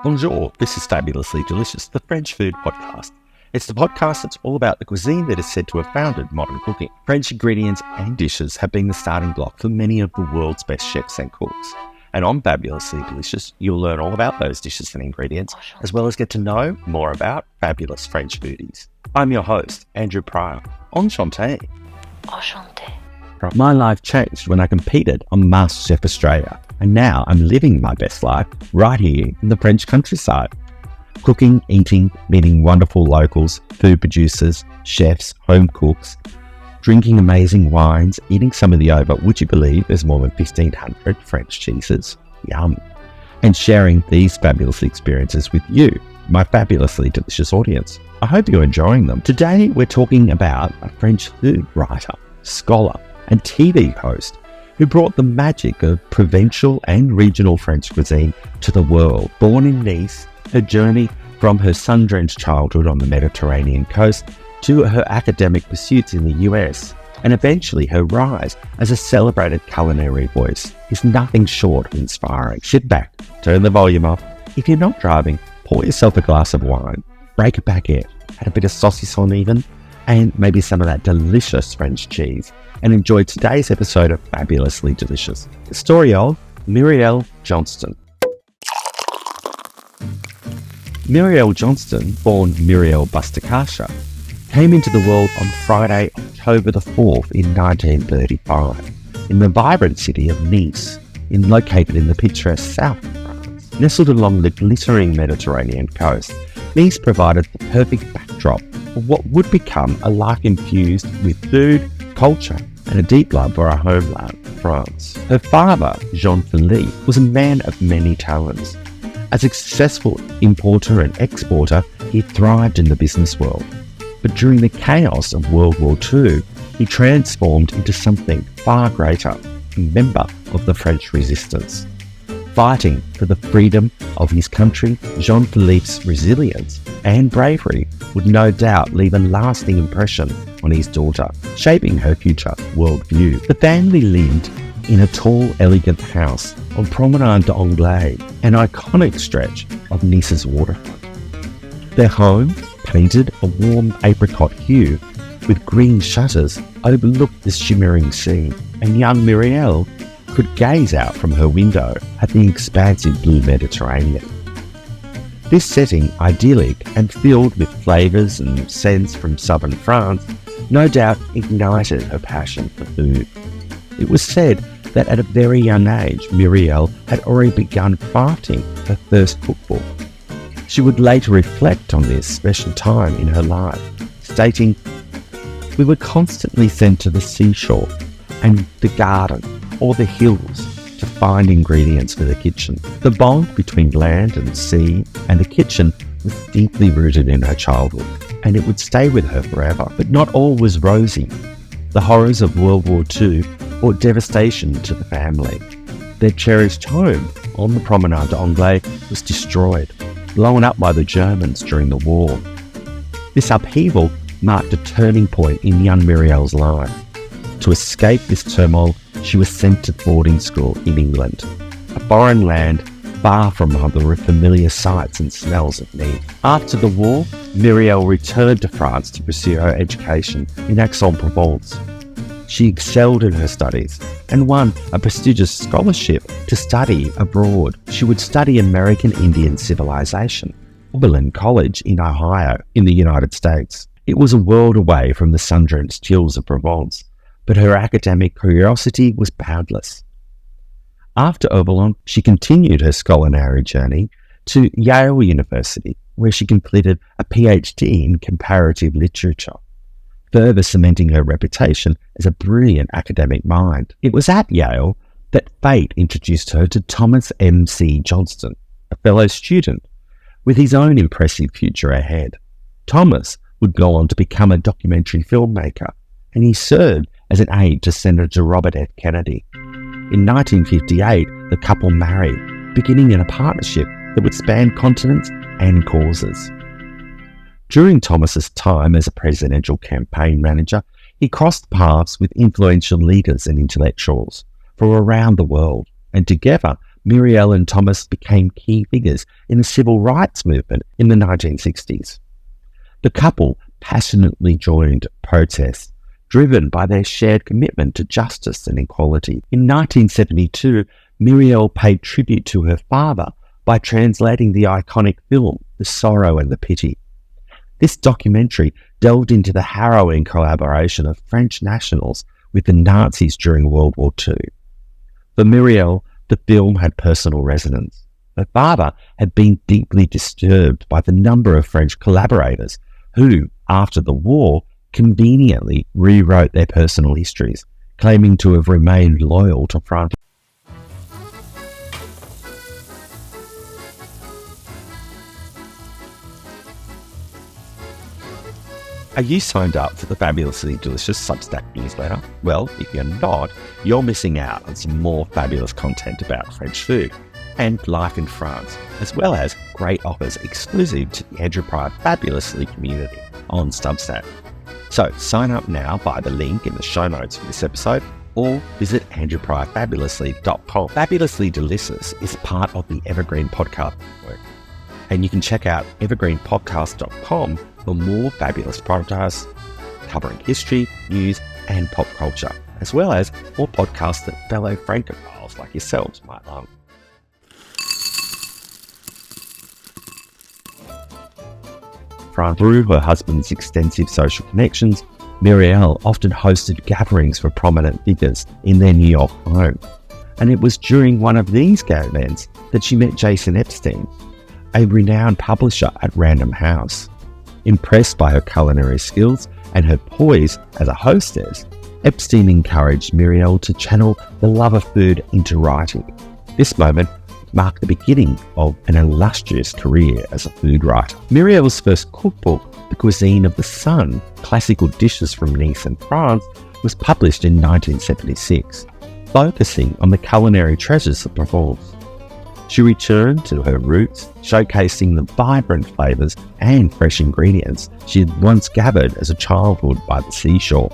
Bonjour, this is Fabulously Delicious, the French food podcast. It's the podcast that's all about the cuisine that is said to have founded modern cooking. French ingredients and dishes have been the starting block for many of the world's best chefs and cooks. And on Fabulously Delicious, you'll learn all about those dishes and ingredients, as well as get to know more about fabulous French foodies. I'm your host, Andrew Pryor. Enchanté. Enchanté. My life changed when I competed on MasterChef Australia, and now I'm living my best life right here in the French countryside. Cooking, eating, meeting wonderful locals, food producers, chefs, home cooks, drinking amazing wines, eating some of the would you believe there's more than 1,500 French cheeses? Yum. And sharing these fabulous experiences with you, my fabulously delicious audience. I hope you're enjoying them. Today we're talking about a French food writer, scholar, and TV host who brought the magic of provincial and regional French cuisine to the world. Born in Nice, her journey from her sun-drenched childhood on the Mediterranean coast to her academic pursuits in the US, and eventually her rise as a celebrated culinary voice, is nothing short of inspiring. Sit back, turn the volume up. If you're not driving, pour yourself a glass of wine, break a baguette, add a bit of saucisson even, and maybe some of that delicious French cheese, and enjoy today's episode of Fabulously Delicious, the story of Mireille Johnston. Mireille Johnston, born Mireille Bocuse, came into the world on Friday, October the 4th in 1935, in the vibrant city of Nice, located in the picturesque south of France. Nestled along the glittering Mediterranean coast, Nice provided the perfect backdrop for what would become a life infused with food, culture, and a deep love for her homeland, France. Her father, Jean-Philippe, was a man of many talents. As a successful importer and exporter, he thrived in the business world. But during the chaos of World War II, he transformed into something far greater, a member of the French resistance. Fighting for the freedom of his country, Jean-Philippe's resilience and bravery would no doubt leave a lasting impression on his daughter, shaping her future worldview. The family lived in a tall, elegant house on Promenade d'Anglais, an iconic stretch of Nice's waterfront. Their home, painted a warm apricot hue with green shutters, overlooked the shimmering sea, and young Mireille could gaze out from her window at the expansive blue Mediterranean. This setting, idyllic and filled with flavours and scents from southern France, no doubt ignited her passion for food. It was said that at a very young age, Mireille had already begun crafting her first cookbook. She would later reflect on this special time in her life, stating, "We were constantly sent to the seashore and the garden or the hills to find ingredients for the kitchen." The bond between land and sea and the kitchen was deeply rooted in her childhood, and it would stay with her forever. But not all was rosy. The horrors of World War II brought devastation to the family. Their cherished home on the Promenade d'Anglais was destroyed, blown up by the Germans during the war. This upheaval marked a turning point in young Mireille's life. To escape this turmoil, she was sent to boarding school in England, a foreign land far from the familiar sights and smells of Nice. After the war, Mireille returned to France to pursue her education in Aix-en-Provence. She excelled in her studies and won a prestigious scholarship to study abroad. She would study American Indian civilization, Oberlin College in Ohio, in the United States. It was a world away from the sun-drenched hills of Provence, but her academic curiosity was boundless. After Oberlin, she continued her culinary journey to Yale University, where she completed a PhD in comparative literature, further cementing her reputation as a brilliant academic mind. It was at Yale that fate introduced her to Thomas M.C. Johnston, a fellow student, with his own impressive future ahead. Thomas would go on to become a documentary filmmaker, and he served as an aide to Senator Robert F. Kennedy. In 1958, the couple married, beginning in a partnership that would span continents and causes. During Thomas's time as a presidential campaign manager, he crossed paths with influential leaders and intellectuals from around the world, and together Mireille and Thomas became key figures in the civil rights movement in the 1960s. The couple passionately joined protests, driven by their shared commitment to justice and equality. In 1972, Mireille paid tribute to her father by translating the iconic film, The Sorrow and the Pity. This documentary delved into the harrowing collaboration of French nationals with the Nazis during World War II. For Mireille, the film had personal resonance. Her father had been deeply disturbed by the number of French collaborators who, after the war, conveniently rewrote their personal histories, claiming to have remained loyal to France. Are you signed up for the fabulously delicious Substack newsletter? Well, if you're not, you're missing out on some more fabulous content about French food and life in France, as well as great offers exclusive to the Andrew Pryor Fabulously community on Substack. So sign up now via the link in the show notes for this episode, or visit andrewpryorfabulously.com. Fabulously Delicious is part of the Evergreen Podcast Network, and you can check out evergreenpodcast.com for more fabulous podcasts covering history, news, and pop culture, as well as more podcasts that fellow Francophiles like yourselves might love. Through her husband's extensive social connections, Mireille often hosted gatherings for prominent figures in their New York home. And it was during one of these gay events that she met Jason Epstein, a renowned publisher at Random House. Impressed by her culinary skills and her poise as a hostess, Epstein encouraged Mireille to channel the love of food into writing. This moment marked the beginning of an illustrious career as a food writer. Mireille's first cookbook, The Cuisine of the Sun, Classical Dishes from Nice and France, was published in 1976, focusing on the culinary treasures of Provence. She returned to her roots, showcasing the vibrant flavours and fresh ingredients she had once gathered as a childhood by the seashore.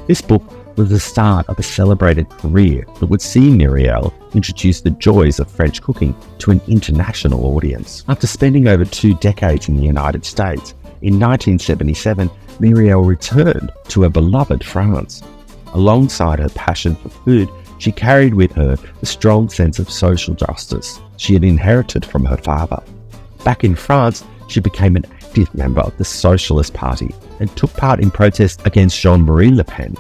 This book was the start of a celebrated career that would see Mireille introduce the joys of French cooking to an international audience. After spending over 2 decades in the United States, in 1977, Mireille returned to her beloved France. Alongside her passion for food, she carried with her the strong sense of social justice she had inherited from her father. Back in France, she became an active member of the Socialist Party and took part in protests against Jean-Marie Le Pen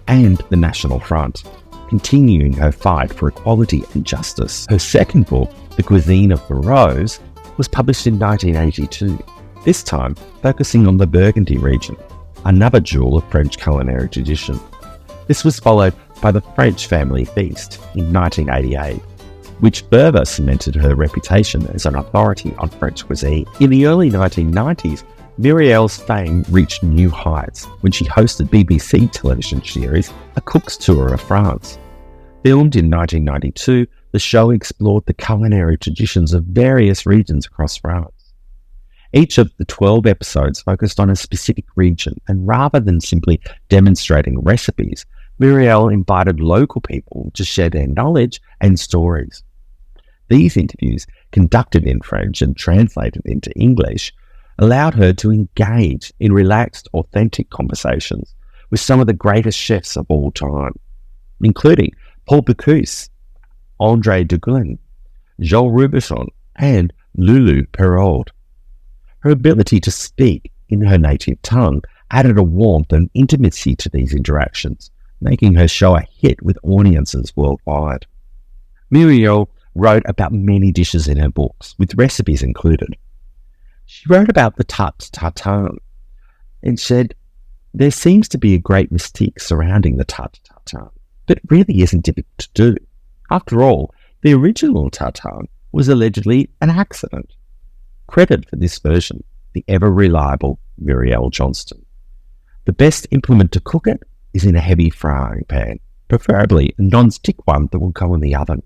and the National Front, continuing her fight for equality and justice. Her second book, The Cuisine of the Rose, was published in 1982, this time focusing on the Burgundy region, another jewel of French culinary tradition. This was followed by The French Family Feast in 1988, which further cemented her reputation as an authority on French cuisine. In the early 1990s, Mireille's fame reached new heights when she hosted BBC television series A Cook's Tour of France. Filmed in 1992, the show explored the culinary traditions of various regions across France. Each of the 12 episodes focused on a specific region, and rather than simply demonstrating recipes, Mireille invited local people to share their knowledge and stories. These interviews, conducted in French and translated into English, allowed her to engage in relaxed, authentic conversations with some of the greatest chefs of all time, including Paul Bocuse, André Duguin, Joël Robuchon, and Lulu Perrault. Her ability to speak in her native tongue added a warmth and intimacy to these interactions, making her show a hit with audiences worldwide. Mireille wrote about many dishes in her books, with recipes included. She wrote about the tarte tartare and said, "There seems to be a great mystique surrounding the tarte tartare, but it really isn't difficult to do. After all, the original tartare was allegedly an accident." Credit for this version, the ever-reliable Mireille Johnston. The best implement to cook it is in a heavy frying pan, preferably a non-stick one that will go in the oven.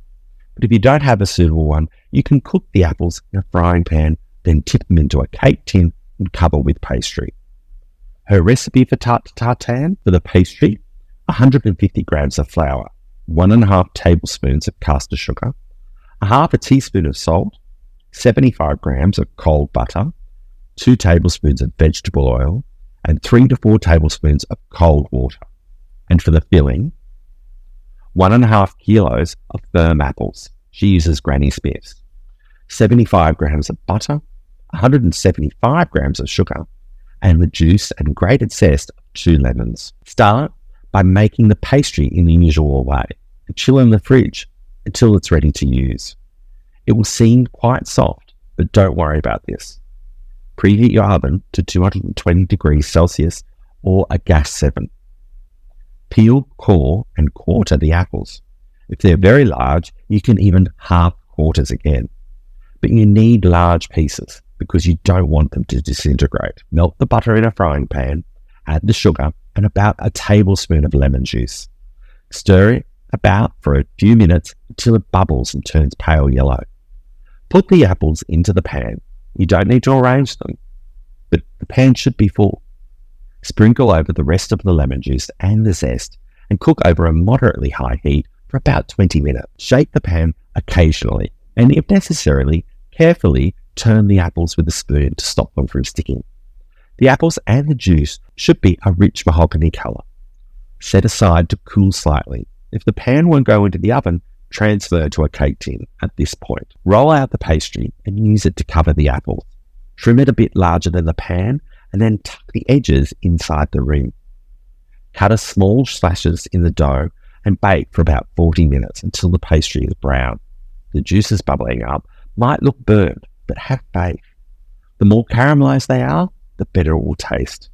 But if you don't have a suitable one, you can cook the apples in a frying pan, then tip them into a cake tin and cover with pastry. Her recipe for tarte tartare for the pastry: 150 grams of flour, 1.5 tablespoons of caster sugar, a half a teaspoon of salt, 75 grams of cold butter, 2 tablespoons of vegetable oil, and 3 to 4 tablespoons of cold water. And for the filling, 1.5 kilos of firm apples. She uses Granny Smith's. 75 grams of butter, 175 grams of sugar, and the juice and grated zest of 2 lemons. Start by making the pastry in the usual way and chill in the fridge until it's ready to use. It will seem quite soft, but don't worry about this. Preheat your oven to 220 degrees Celsius or a gas 7. Peel, core, and quarter the apples. If they're very large, you can even half quarters again. But you need large pieces because you don't want them to disintegrate. Melt the butter in a frying pan, add the sugar and about a tablespoon of lemon juice. Stir it about for a few minutes until it bubbles and turns pale yellow. Put the apples into the pan. You don't need to arrange them, but the pan should be full. Sprinkle over the rest of the lemon juice and the zest and cook over a moderately high heat for about 20 minutes. Shake the pan occasionally and, if necessary, carefully turn the apples with a spoon to stop them from sticking. The apples and the juice should be a rich mahogany colour. Set aside to cool slightly. If the pan won't go into the oven, transfer to a cake tin at this point. Roll out the pastry and use it to cover the apples. Trim it a bit larger than the pan and then tuck the edges inside the ring. Cut a small slashes in the dough and bake for about 40 minutes until the pastry is brown. The juices bubbling up might look burnt, but have faith. The more caramelized they are, the better it will taste.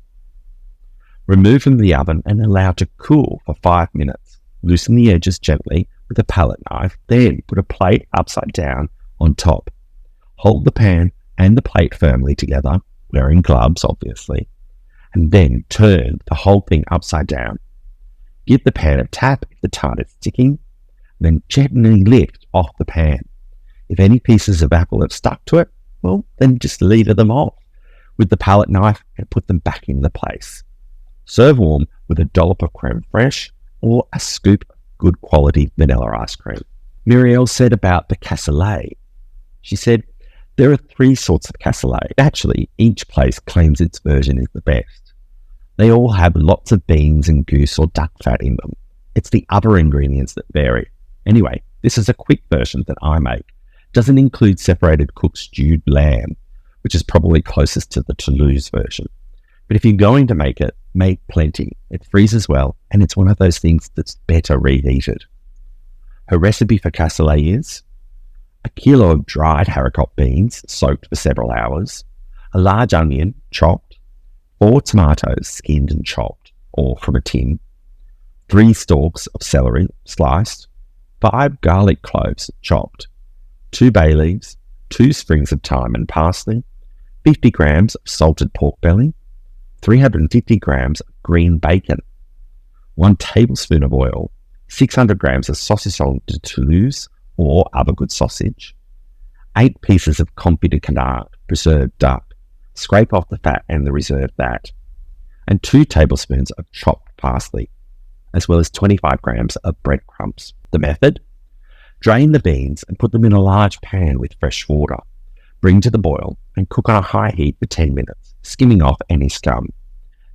Remove from the oven and allow to cool for 5 minutes. Loosen the edges gently with a palette knife, then put a plate upside down on top. Hold the pan and the plate firmly together, wearing gloves obviously, and then turn the whole thing upside down. Give the pan a tap if the tart is sticking, then gently lift off the pan. If any pieces of apple have stuck to it, well, then just lever them off with the palette knife and put them back in the place. Serve warm with a dollop of creme fraiche or a scoop of good quality vanilla ice cream. Mireille said about the cassoulet. She said, there are 3 sorts of cassoulet. Actually, each place claims its version is the best. They all have lots of beans and goose or duck fat in them. It's the other ingredients that vary. Anyway, this is a quick version that I make. It doesn't include separated cooked stewed lamb, which is probably closest to the Toulouse version. But if you're going to make it, make plenty. It freezes well, and it's one of those things that's better reheated. Her recipe for cassoulet is a kilo of dried haricot beans soaked for several hours, a large onion chopped, 4 tomatoes skinned and chopped, or from a tin, 3 stalks of celery sliced, 5 garlic cloves chopped, 2 bay leaves, 2 sprigs of thyme and parsley, 50 grams of salted pork belly, 350 grams of green bacon, 1 tablespoon of oil, 600 grams of saucisson de Toulouse or other good sausage, 8 pieces of confit de canard, preserved duck, scrape off the fat and the reserved fat, and 2 tablespoons of chopped parsley, as well as 25 grams of breadcrumbs. The method? Drain the beans and put them in a large pan with fresh water. Bring to the boil and cook on a high heat for 10 minutes, skimming off any scum.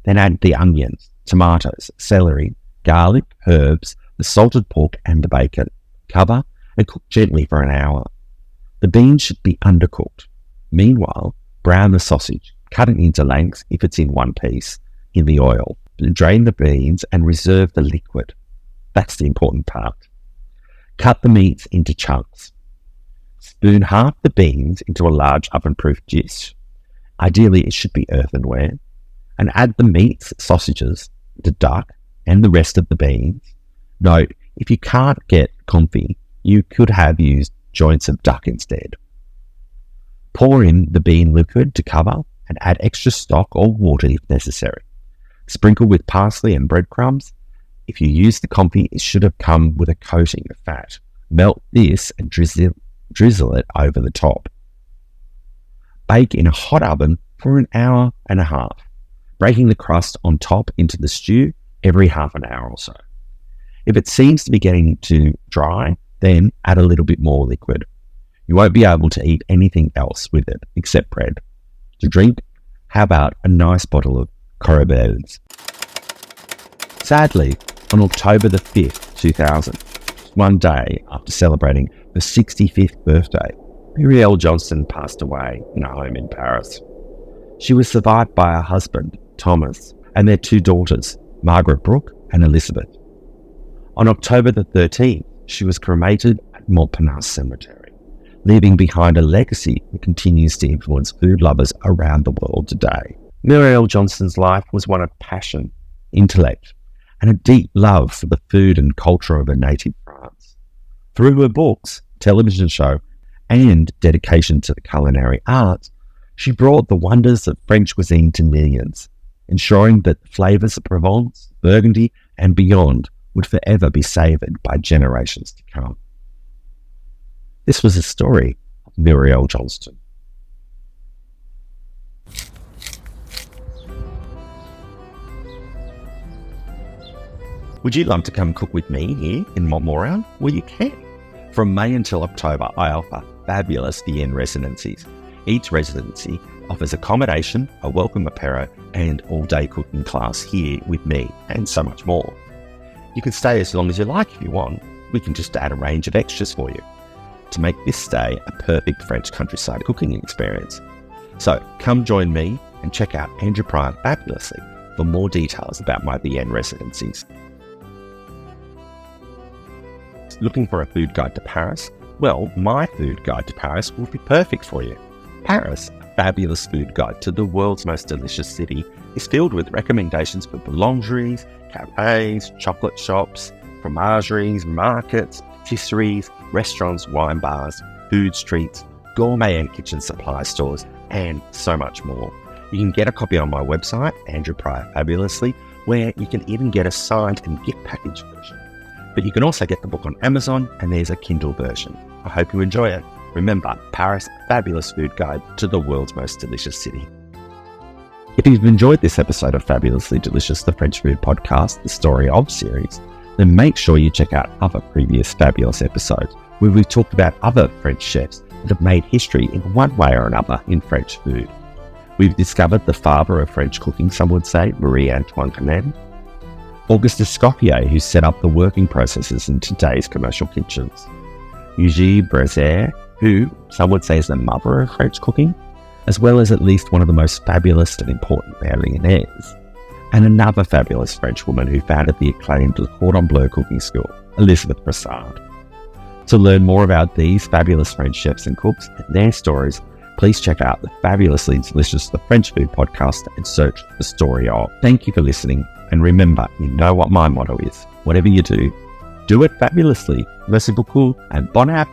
Then add the onions, tomatoes, celery, garlic, herbs, the salted pork and the bacon. Cover and cook gently for an hour. The beans should be undercooked. Meanwhile, brown the sausage, cut it into lengths if it's in one piece, in the oil. Drain the beans and reserve the liquid. That's the important part. Cut the meats into chunks. Spoon half the beans into a large oven-proof dish. Ideally, it should be earthenware. And add the meats, sausages, the duck, and the rest of the beans. Note, if you can't get confit, you could have used joints of duck instead. Pour in the bean liquid to cover and add extra stock or water if necessary. Sprinkle with parsley and breadcrumbs. If you use the confit, it should have come with a coating of fat. Melt this and drizzle it over the top. Bake in a hot oven for an hour and a half, breaking the crust on top into the stew every half an hour or so. If it seems to be getting too dry, then add a little bit more liquid. You won't be able to eat anything else with it except bread. To drink, how about a nice bottle of Corabelles? Sadly, on October the 5th, 2000, one day after celebrating her 65th birthday, Mireille Johnston passed away in her home in Paris. She was survived by her husband, Thomas, and their two daughters, Margaret Brooke and Elizabeth. On October the 13th, she was cremated at Montparnasse Cemetery, leaving behind a legacy that continues to influence food lovers around the world today. Mireille Johnston's life was one of passion, intellect, and a deep love for the food and culture of her native France. Through her books, television show, and dedication to the culinary arts, she brought the wonders of French cuisine to millions, ensuring that the flavours of Provence, Burgundy, and beyond would forever be savoured by generations to come. This was the story of Mireille Johnston. Would you love to come cook with me here in Montmorency? Well, you can. From May until October, I offer fabulous Vienne residencies. Each residency offers accommodation, a welcome apéro, and all-day cooking class here with me, and so much more. You can stay as long as you like if you want. We can just add a range of extras for you to make this stay a perfect French countryside cooking experience. So come join me and check out Andrew Pryor Fabulously for more details about my Vienne residencies. Looking for a food guide to Paris? Well, my food guide to Paris will be perfect for you. Paris, a fabulous food guide to the world's most delicious city, is filled with recommendations for boulangeries, cafes, chocolate shops, fromageries, markets, patisseries, restaurants, wine bars, food streets, gourmet and kitchen supply stores, and so much more. You can get a copy on my website, Andrew Pryor Fabulously, where you can even get a signed and gift package version. But you can also get the book on Amazon, and there's a Kindle version. I hope you enjoy it. Remember, Paris, a fabulous food guide to the world's most delicious city. If you've enjoyed this episode of Fabulously Delicious, the French Food Podcast, the Story of series, then make sure you check out other previous fabulous episodes where we've talked about other French chefs that have made history in one way or another in French food. We've discovered the father of French cooking, some would say, Marie-Antoine Canette, Auguste Escoffier, who set up the working processes in today's commercial kitchens, Eugénie Brazier, who some would say is the mother of French cooking, as well as at least one of the most fabulous and important Berlinaise, and another fabulous French woman who founded the acclaimed Le Cordon Bleu cooking school, Elizabeth Brassard. To learn more about these fabulous French chefs and cooks and their stories, please check out the Fabulously Delicious The French Food Podcast and search The Story Of. Thank you for listening, and remember, you know what my motto is. Whatever you do it fabulously. Merci beaucoup, and bon app.